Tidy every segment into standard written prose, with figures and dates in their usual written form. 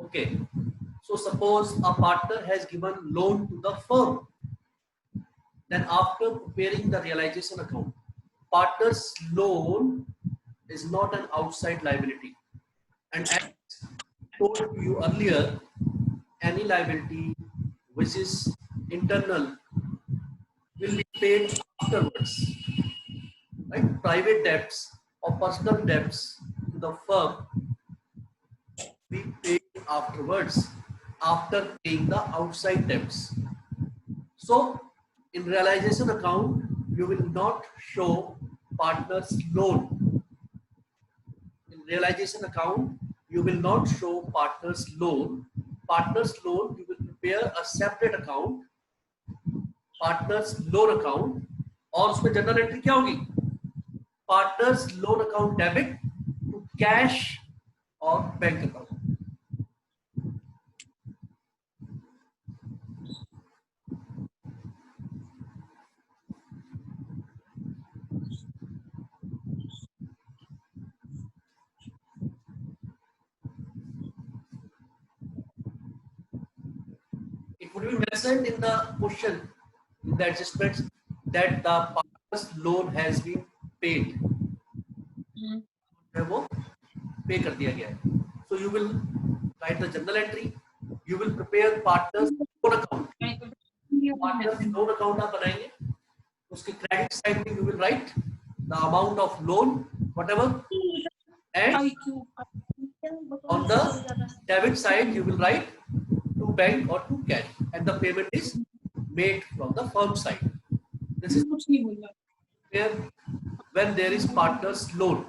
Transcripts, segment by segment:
Okay. So suppose a partner has given loan to the firm. Then after preparing the realization account, partner's loan is not an outside liability. And as told to you earlier, any liability which is internal will be paid afterwards. Right? Private debts or personal debts to the firm be paid afterwards, after paying the outside debts. So, in realization account, you will not show partner's loan. In realization account, you will not show partner's loan. Partner's loan, you will prepare a separate account, partner's loan account, और उसमें general entry क्या होगी? Partner's loan account debit to cash or bank account. It would be mentioned in the question, in the adjustments, that the partner's loan has been paid. वो पे कर दिया गया है. So you will write the journal entry. You will prepare partner's loan account. Partner's loan account आप बनाएंगे. उसके credit side में you will write the amount of loan, whatever, and on the debit side you will write to bank or to cash, and the payment is made from the firm side. This is where when there is partner's loan.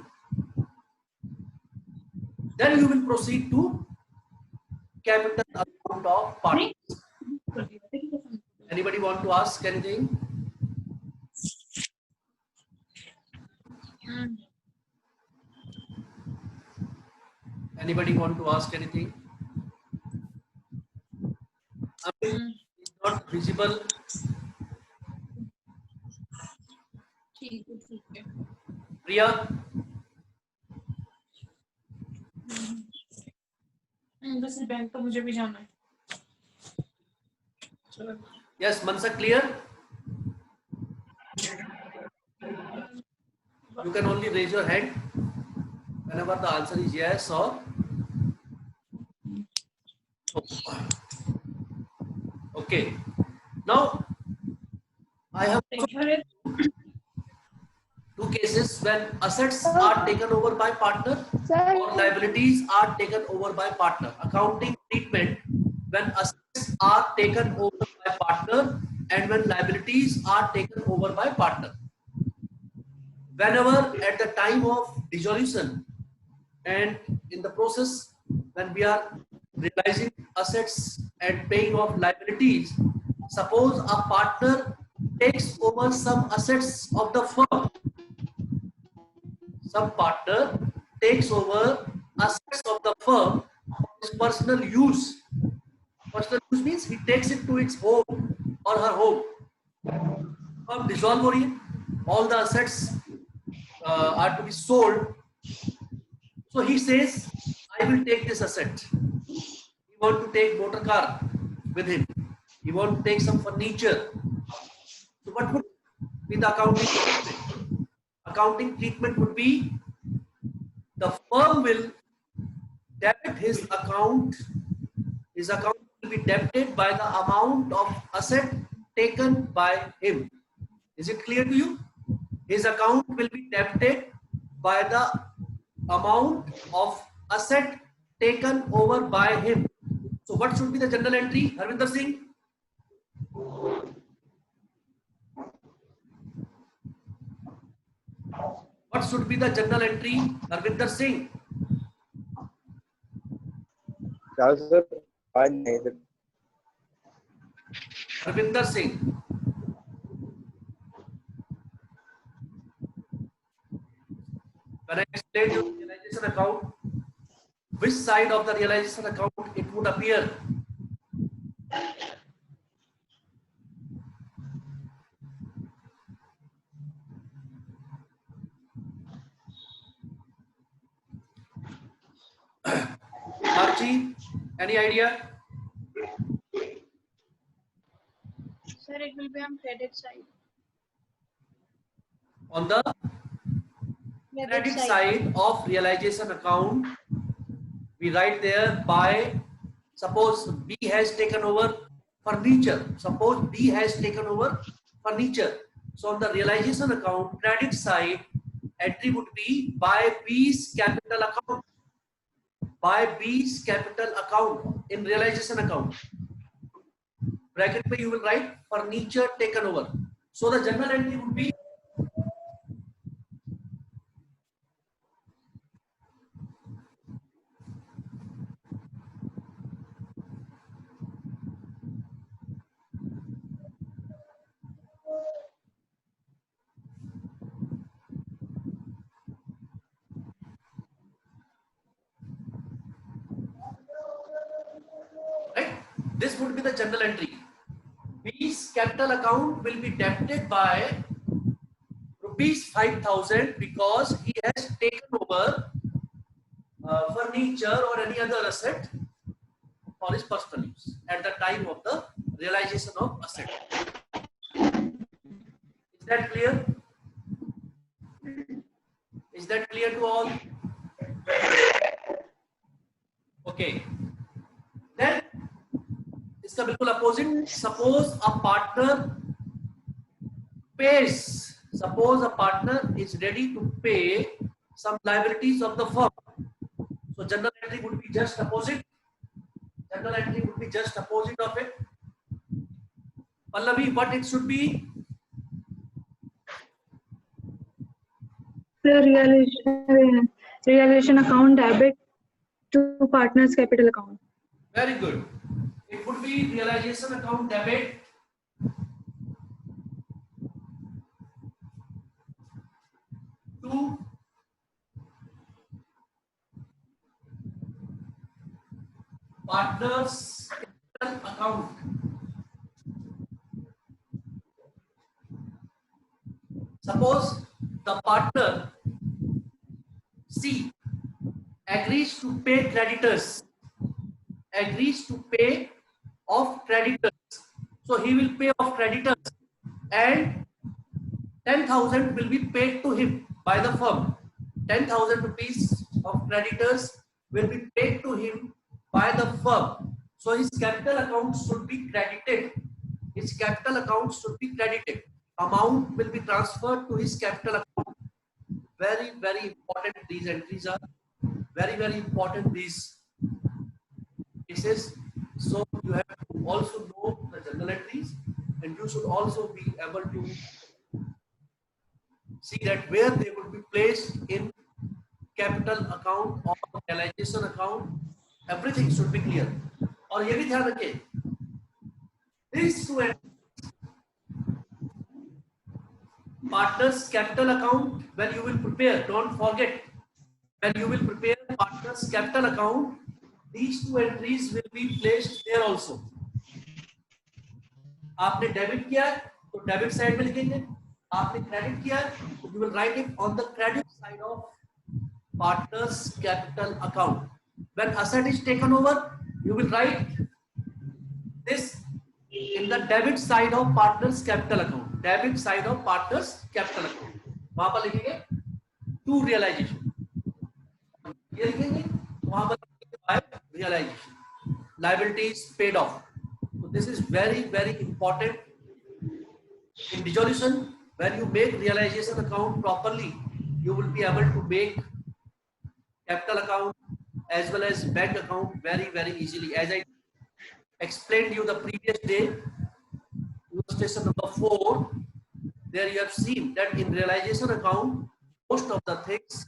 Then you will proceed to capital account of partners. Anybody want to ask anything? Anybody want to ask anything? It's not visible. Priya? बस bank तो मुझे भी जाना है. Yes, Mansa, clear? You can only raise your hand whenever the answer is yes or no. Okay. Now, I have two cases when assets are taken over by partner or liabilities are taken over by partner. Accounting treatment when assets are taken over by partner and when liabilities are taken over by partner. Whenever at the time of dissolution and in the process when we are realizing assets and paying off liabilities, suppose a partner takes over some assets of the firm. Some partner takes over assets of the firm for his personal use. Personal use means he takes it to its home or her home. Firm dissolve हो रही है, all the assets are to be sold. So he says, I will take this asset. He want to take motor car with him. He want to take some furniture. So what would be the accounting treatment? Accounting treatment would be the firm will debit his account. His account will be debited by the amount of asset taken by him. Is it clear to you? His account will be debited by the amount of asset taken over by him. So what should be the journal entry, Harvinder Singh? What should be the journal entry, Harvinder Singh? Harvinder Singh. When I explain you the realization account, which side of the realization account it would appear? Archie, Any idea? Sir, it will be on credit side. On the credit side of realization account, we write there by, suppose B has taken over furniture. Suppose B has taken over furniture. So on the realization account, credit side entry would be by B's capital account. By B's capital account in realization account. Bracket पे you will write furniture taken over. So the journal entry would be right. This would be the journal entry. B's capital account will be debited by rupees 5,000 because he has taken over furniture or any other asset for his personal use at the time of the realization of asset. Is that clear? Is that clear to all? Okay. Then इसका बिल्कुल opposite. Suppose a partner pays. Suppose a partner is ready to pay some liabilities of the firm. So journal entry would be just opposite. Journal entry would be just opposite of it. Pallavi, what it should be? The realization account debit to partner's capital account. Very good. It would be realization account debit to partner's capital account. Suppose the partner C agrees to pay creditors, agrees to pay off creditors. So he will pay off creditors and 10,000 will be paid to him by the firm. 10,000 rupees of creditors will be paid to him by the firm. So his capital account should be credited. His capital account should be credited. Amount will be transferred to his capital account. Very, very important. These entries are very, very important. These cases. So you have to also know the journal entries, and you should also be able to see that where they will be placed in capital account or realization account. Everything should be clear. और ये भी ध्यान रखें, these two partners capital account, when you will prepare, don't forget, when you will prepare partners capital account, these two entries will be placed there also. आपने debit किया तो debit side में लिखेंगे, आपने क्रेडिट किया तो you will write it on the credit side of partners capital account. When asset is taken over, you will write this in the debit side of partners capital account. Debit side of partners capital account. वहां पर लिखेंगे to realization. ये लिखेंगे वहां पर by realization. Liabilities paid off. So this is very, very important in dissolution. When you make realization account properly, you will be able to make capital account as well as bank account very, very easily. As I explained you the previous day, illustration number 4, there you have seen that in realization account, most of the things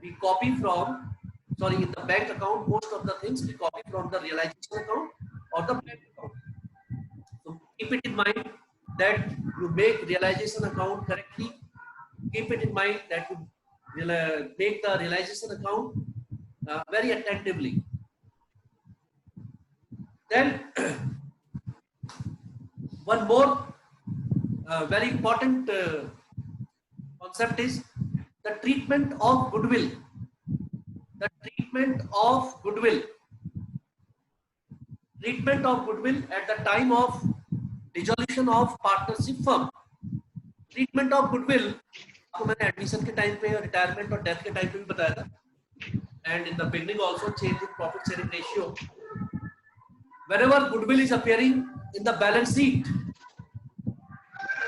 we copy from, sorry, in the bank account, most of the things we copy from the realization account or the bank account. So keep it in mind that you make realization account correctly. Keep it in mind that you make the realization account very attentively. Then one more very important concept is the treatment of goodwill. The treatment of goodwill. treatment of goodwill at the time of dissolution of partnership firm. Treatment of goodwill आपको मैंने admission के time पे, retirement और death के time पे भी बताया था, and in the beginning also change in profit sharing ratio. Whenever goodwill is appearing in the balance sheet,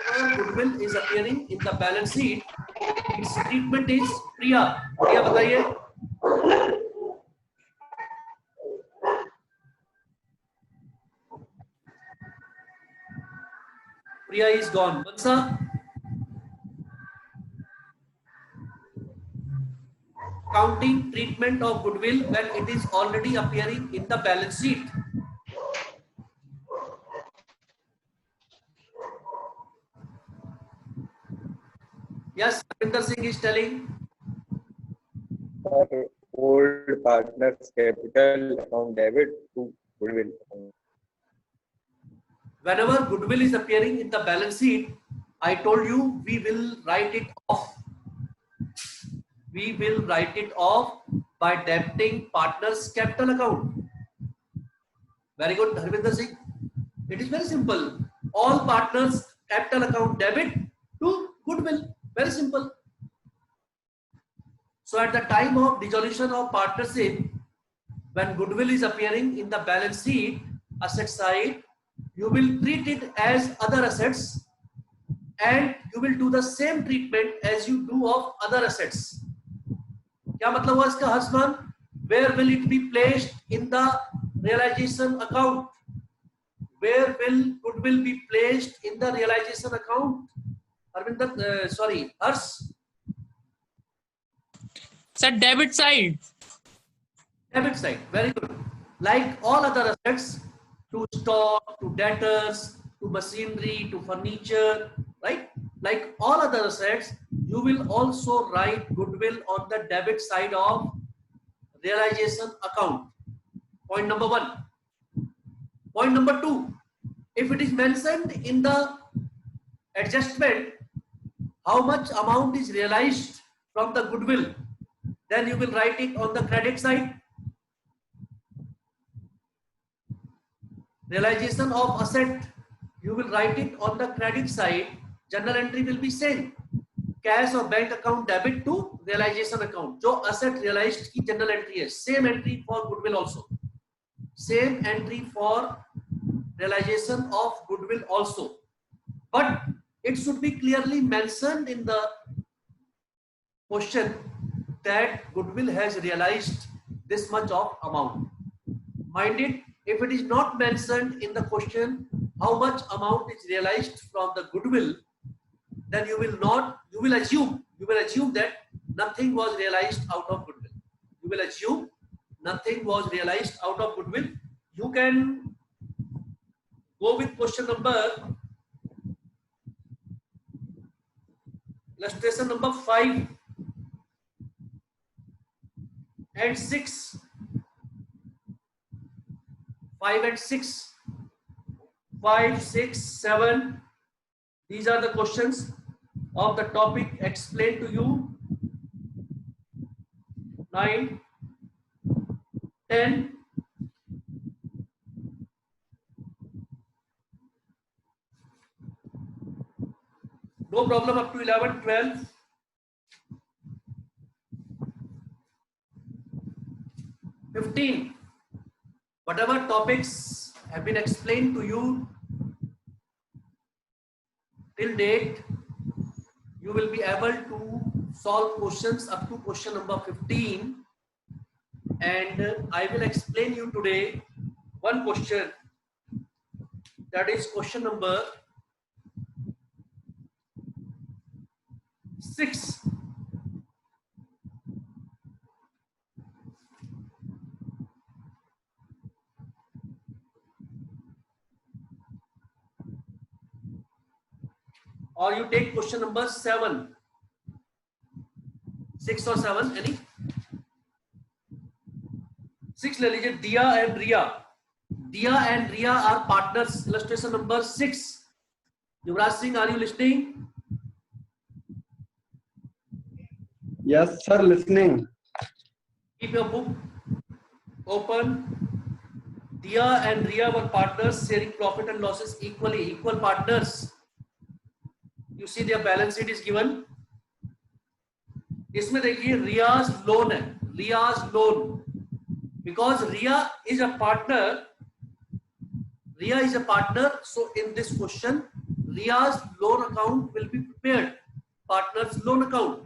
whenever goodwill is appearing in the balance sheet, its treatment is Priya. Priya बताइए. Priya is gone. Mansa. Accounting treatment of goodwill when it is already appearing in the balance sheet. Yes, Ravinder Singh is telling. Old partners capital account debit to goodwill account. Whenever goodwill is appearing in the balance sheet, I told you we will write it off. We will write it off by debiting partners capital account. Very good, Harvinder Singh. It is very simple. All partners capital account debit to goodwill. Very simple. So at the time of dissolution of partnership, when goodwill is appearing in the balance sheet asset side, you will treat it as other assets and you will do the same treatment as you do of other assets. क्या मतलब हुआ इसका हर्षमान? Where will it be placed in the realization account? Where will goodwill be placed in the realization account? Arvinder, sorry, Harsh. Sir, debit side. Debit side, very good. Like all other assets, to stock, to debtors, to machinery, to furniture, right? Like all other assets, you will also write goodwill on the debit side of realization account. Point number one. Point number two, if it is mentioned in the adjustment how much amount is realized from the goodwill, then you will write it on the credit side. Realization of asset, you will write it on the credit side. Journal entry will be same. Cash or bank account debit to realization account. जो asset realized की journal entry है, same entry for goodwill also. Same entry for realization of goodwill also. But it should be clearly mentioned in the question that goodwill has realized this much of amount. Mind it, if it is not mentioned in the question how much amount is realized from the goodwill, then you will assume that nothing was realized out of goodwill. You will assume nothing was realized out of goodwill. You can go with question number, illustration number 5 and 6. 5 and 6. 5, 6, 7. These are the questions of the topic explained to you. 9, 10. No problem up to 11, 12. 15. Whatever topics have been explained to you till date, you will be able to solve questions up to question number 15, and I will explain you today one question, that is question number 6. Or you take question number 7. 6 or 7, any? 6 ले लीजिए. Dia and Ria. Dia and Ria are partners. Illustration number 6. Yuvraj Singh, are you listening? Yes, sir, listening. Keep your book open. Dia and Ria were partners sharing profit and losses equally, equal partners. You see their balance sheet is given. इसमें देखिए रियाज loan है, Riya's loan, because Ria is a partner. Ria is a partner, so in this question, Ria's loan account will be prepared, partner's loan account,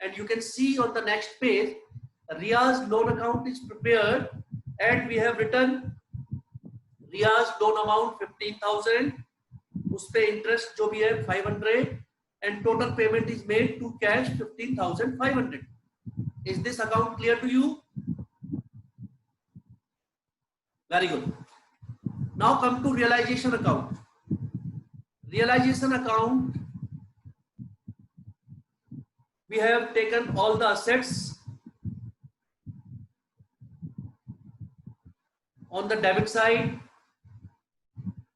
and you can see on the next page, Ria's loan account is prepared, and we have written Ria's loan amount 15,000, उस पे interest जो भी है 500, and total payment is made to cash 15,500. Is this account clear to you? Very good. Now come to realization account. Realization account, we have taken all the assets on the debit side,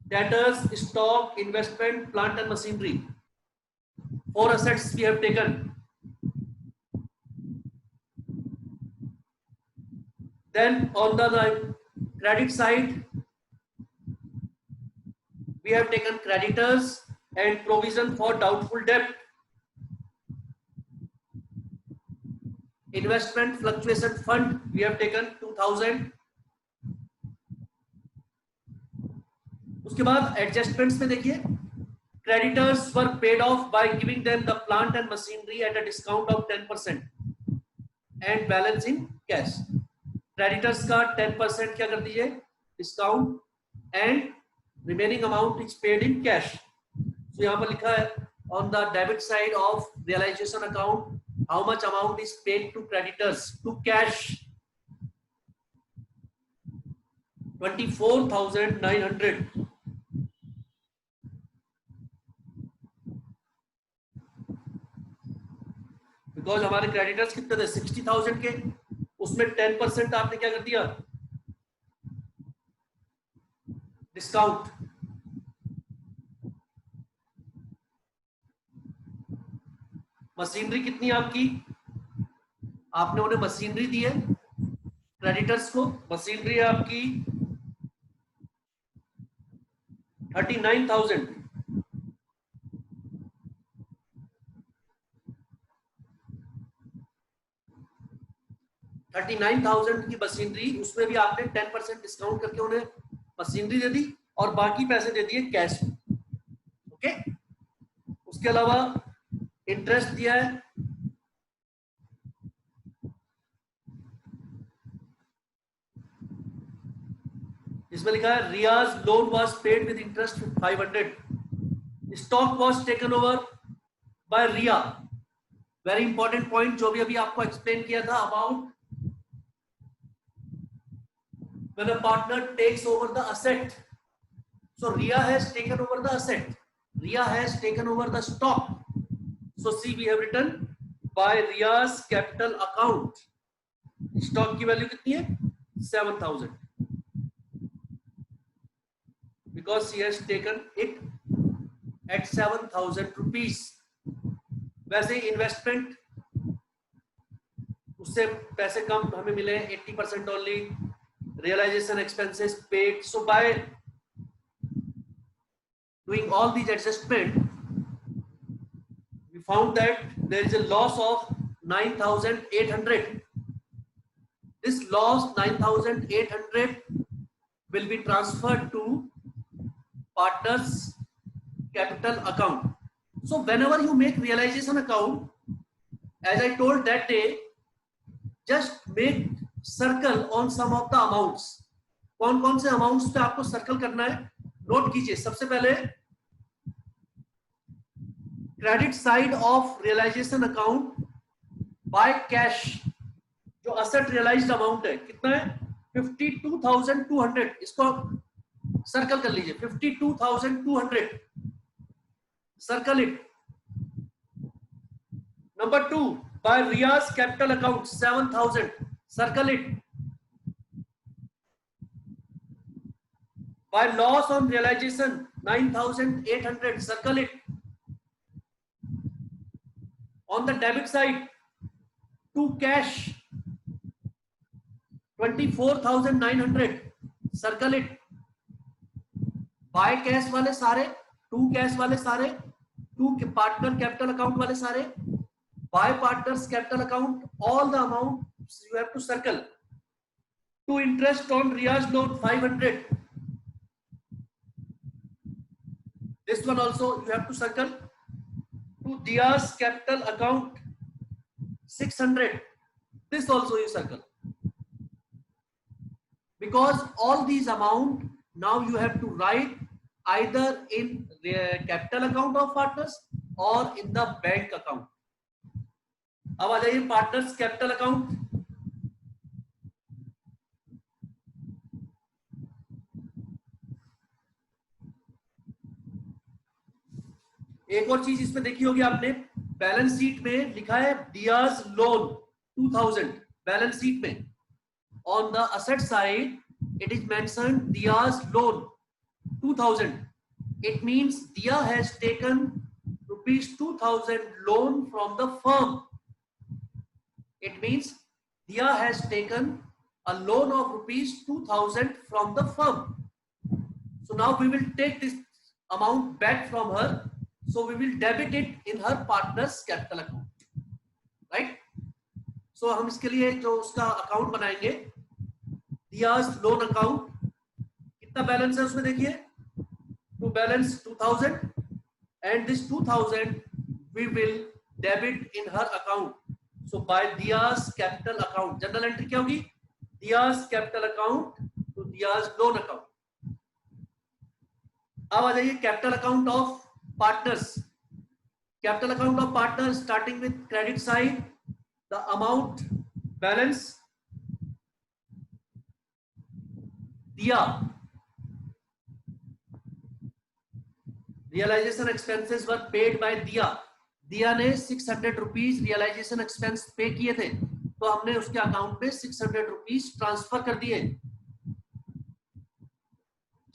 debtors, stock, investment, plant and machinery. 4 assets we have taken. Then on the credit side, we have taken creditors and provision for doubtful debt. Investment fluctuation fund, we have taken 2,000. उसके बाद adjustments में देखिए, creditors were paid off by giving them the plant and machinery at a discount of 10% and balance in cash. Creditors का 10% क्या कर दीजिए, discount, and remaining amount is paid in cash. So यहाँ पर लिखा है on the debit side of realization account, how much amount is paid to creditors, to cash, 24,900. Because हमारे creditors कितने थे 60,000 के, उसमें 10% आपने क्या कर दिया, डिस्काउंट. मशीनरी कितनी आपकी, आपने उन्हें मशीनरी दी है क्रेडिटर्स को, मशीनरी आपकी 39,000. की मशीनरी, उसमें भी आपने 10% डिस्काउंट करके उन्हें मशीनरी दे दी और बाकी पैसे दे दिए कैश. ओके, उसके अलावा इंटरेस्ट दिया है, इसमें लिखा है Riya's loan was paid with interest 500. Stock was taken over by Riya. Very important point जो भी अभी आपको एक्सप्लेन किया था about when a partner takes over the asset. So Ria has taken over the asset, Ria has taken over the stock. So see, we have written by Ria's capital account, stock की value कितनी है 7,000, because she has taken it at 7,000 rupees. वैसे investment उससे पैसे कम हमें मिले 80% only. Realization expenses paid. So by doing all these adjustment, we found that there is a loss of 9,800. This loss 9,800 will be transferred to partners capital account. So whenever you make realization account, as I told that day, just make circle on some of the amounts. कौन कौन से amounts पे आपको circle करना है, note कीजिए. सबसे पहले credit side of realization account by cash, जो असेट रियलाइज्ड अमाउंट है कितना है 52,200. इसको सर्कल कर लीजिए, 52,200, circle it. Number 2, by Riyaz capital account 7,000, circle it. By loss on realization 9,800, circle it. On the debit side, to cash 24,900, circle it, by cash वाले सारे, to cash वाले सारे, टू पार्टनर कैपिटल अकाउंट वाले सारे, by partners capital account, all the amount you have to circle. To interest on Riyaz loan 500, this one also you have to circle. To Diya's capital account 600, this also you circle, because all these amount now you have to write either in the capital account of partners or in the bank account. अब आ जाइए partners capital account. एक और चीज इसमें देखी होगी आपने, balance sheet में लिखा है दियाज लोन 2000, बैलेंस शीट में on the asset side it is mentioned Diya's loan 2000. It means Diya has taken rupees 2000 loan from the firm. It means Diya has taken a loan of rupees 2000 from the firm. So now we will take this amount back from her. So we will debit it in her partner's capital account, right? So हम इसके लिए जो उसका account बनाएंगे, Diya's loan account, कितना balance है उसमें देखिए, to balance 2000, and this 2000 we will debit in her account. So by Diya's capital account, general entry क्या होगी, Diya's capital account to Diya's loan account. अब आ जाइए capital account of partners. Capital account of partners starting with credit side, the amount balance Diya, realization expenses were paid by Diya. Diya ने 600 rupees realisation expense पे किए थे, तो हमने उसके account में 600 रुपीज ट्रांसफर कर दिए.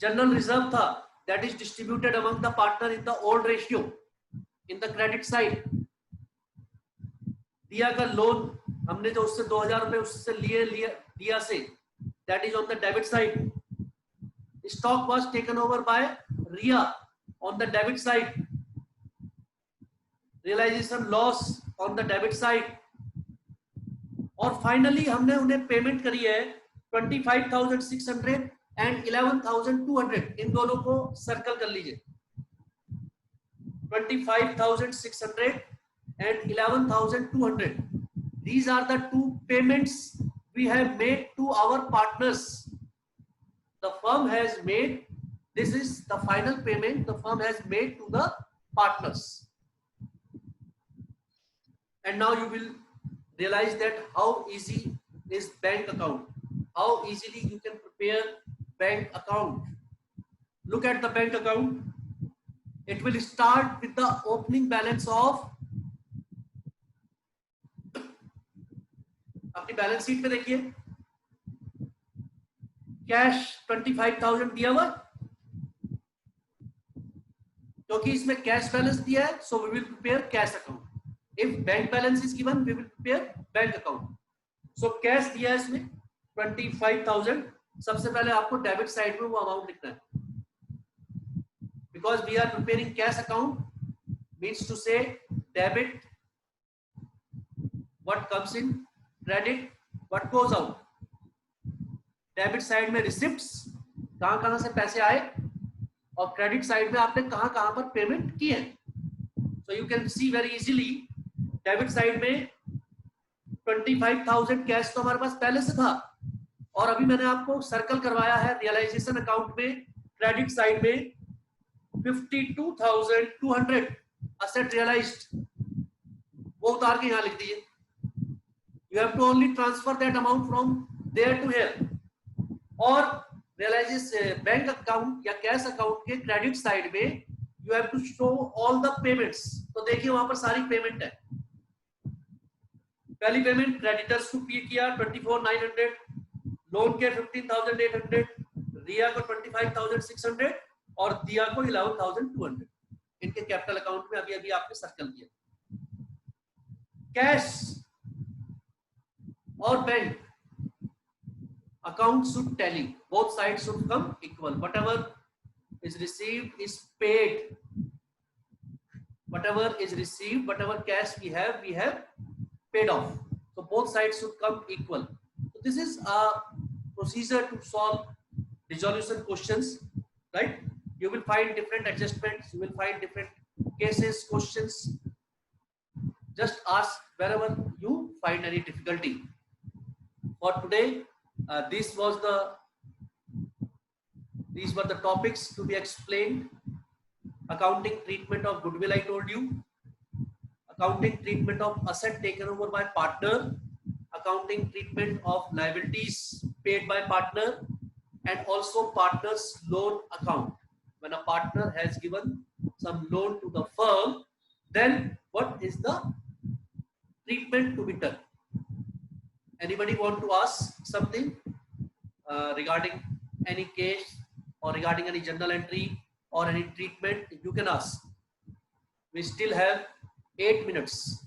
जनरल रिजर्व था, that is distributed among the partner in the old ratio in the credit side. दिया का लोन हमने जो उससे 2000 रुपए उससे लिए दिया से, that is on the debit side. Stock was taken over by Riya on the debit side. Realization loss on the debit side. और फाइनली हमने उन्हें पेमेंट करी है 25,600 एंड 11,200. इन दोनों को सर्कल कर लीजिए, 25,600 and 11,200. These are the two payments we have made to our partners. The firm has made, this is the final payment the firm has made to the partners. And now you will realize that how easy is bank account, how easily you can prepare bank account. Look at the bank account. It will start with the opening balance of, अपनी balance sheet में देखिए, cash 25,000 दिया हुआ, क्योंकि इसमें cash balance दिया है, so we will prepare cash account. If bank balance is given, we will prepare bank account. So cash दिया है इसमें 25,000. सबसे पहले आपको डेबिट साइड में वो अमाउंट लिखना है, because we are preparing cash account, means to say debit what comes in, credit what goes out. Debit side में रिसिप्ट्स, कहां कहां से पैसे आए, और क्रेडिट साइड में आपने कहां कहां पर पेमेंट की है. So you can see very easily, debit side में 25,000 कैश तो हमारे पास पहले से था, और अभी मैंने आपको सर्कल करवाया है रियलाइजेशन अकाउंट में, क्रेडिट साइड में 52,200 असेट रियलाइज्ड, वो उतार के यहां लिख दीजिए. You have to only transfer that amount from there to here. और रियलाइजेशन बैंक अकाउंट या कैश अकाउंट के क्रेडिट साइड में you have to show all the payments. तो देखिए वहां पर सारी पेमेंट है. पहली पेमेंट क्रेडिटर्स को पे किया 24,900, लोन के 15,800, रिया को 25,600 और दिया को 11,200. इनके कैपिटल अकाउंट में अभी अभी आपने सर्कल किया. कैश और bank account should tally. Both sides should come equal. Whatever is received is paid. Whatever is received, whatever cash we have paid off. So both sides should come equal. So this is a procedure to solve resolution questions, right? You will find different adjustments, you will find different cases, questions. Just ask wherever you find any difficulty. For today, these were the topics to be explained. Accounting treatment of goodwill, I told you. Accounting treatment of asset taken over by partner. Accounting treatment of liabilities paid by partner, and also partner's loan account. When a partner has given some loan to the firm, then what is the treatment to be done? Anybody want to ask something regarding any case or regarding any journal entry or any treatment? You can ask. We still have 8 minutes.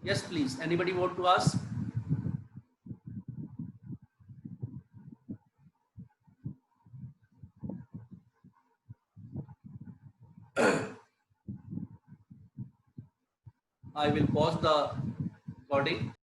Yes, please. Anybody want to ask? I will pause the recording.